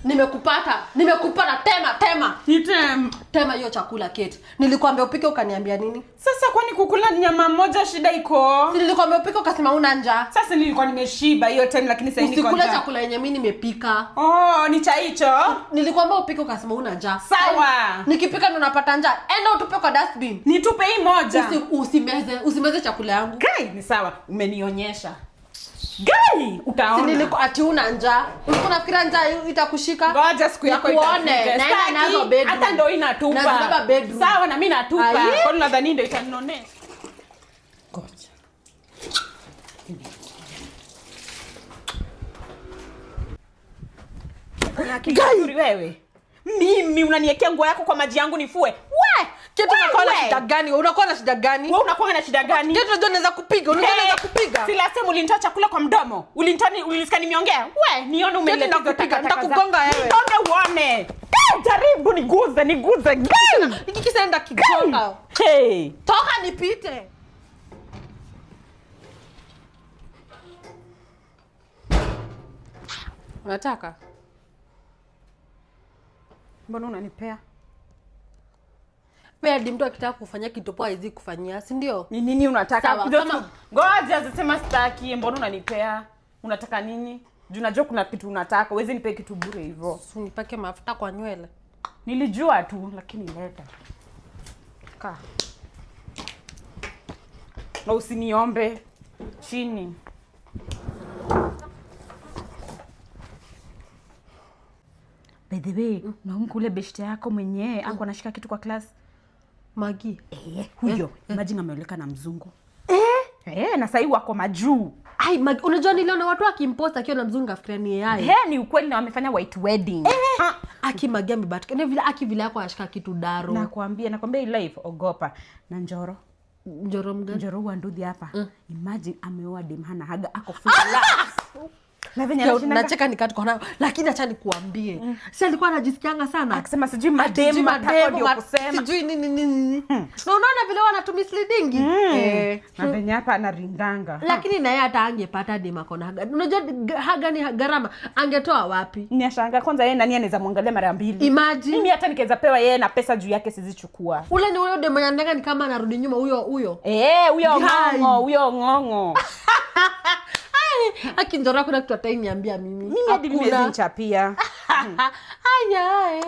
Nimekupata tema. Tema hiyo chakula Kate. Nilikwambia upike ukaniambia nini? Sasa kwani kukula nyama moja shida iko? Nilikwambia upike ukasema una njaa. Sasa nilikuwa nimeshiba hiyo time lakini sasa niko njaa. Usikule chakula yenye mimi nimepika. Oh, ni cha hicho? Nilikwambia upike ukasema una njaa. Sawa. Nikipika ndo napata njaa. Enda utupe kwa dustbin. Nitupe hii moja. Usimeze chakula yangu. Kai, ni sawa. Umenionyesha. Gai, utaona. Si nilikuwa ati una njaa. Ulikuwa unafikira njaa itakushika? Ngoja siku yako itafika. Naenda nazo bedroom. Hata ndo inatupa. Nazibeba bedroom. Sawa na mimi natupa. Kwa nini nadhani ndio itaninonesha? Ngoja. Gai wewe. Mimi unaniwekea nguo yako kwa maji yangu nifue. We! Kitu unakuwa na shida gani? Unakuwa na shida gani? Wewe unakuwa na shida gani? Kitu unajua naweza kupiga. Unaweza kupiga. Si last time ulinitoa chakula kwa mdomo. Ulisikia nimeongea? We, nione umeleta kupiga. Nitakugonga wewe. Nitonge uone. Jaribu niguze. Nikikisaenda kigonga. Hey. Toka nipite. Unataka? Mbona unanipea? Wewe hadi mtu akitaka kufanya kitu poa hizi kufanyia, si ndio? Ni nini unataka? Kama ngoja zisema sitaki, mbona unanipea? Unataka nini? Juu unajua kuna kitu unataka, huwezi nipe kitu bure hivyo. Unipake mafuta kwa nywele. Nilijua tu lakini leta. Kaa. Na usiniombe chini. By the way, naomba ule beshte yako mwenyewe ako anashika kitu kwa class. Magi. Huyo. Imagine ameoleka na mzungu. Na sasa wako majuu. Ai, unajua niliona watu akimpost akiwa na mzungu afikiria ni AI. Ni ukweli na wamefanya white wedding. Aki Magi amebatika. Ni vile aki vile yako anashika kitu daro. Nakwambia hii life ogopa. Na Njoro. Njoro mgani? Njoro wa ndudhi hapa. Imagine ameoa dem hana haga ako full love. Na venye nacheka nikati kwa nayo lakini acha nikuambie. Si alikuwa anajisikianga sana akisema sijui madem matako ndio kusema sijui nini. Na unaona vile wanatu misleading. Na venye hapa anaringanga. Lakini na yeye hata angepata dem akona haga. Unajua haga ni gharama, angetoa wapi? Ni ashanga kwanza yeye nani anaweza muangalia mara mbili. Imagine mimi hata nikaweza pewa yeye na pesa juu yake sizichukua. Ule ni huyo dem anataka ni kama anarudi nyuma huyo. Huyo ngongo. Akinjora kuna kitu ataniambia mimi. Mimi hadi nimezi nichapia. Aya.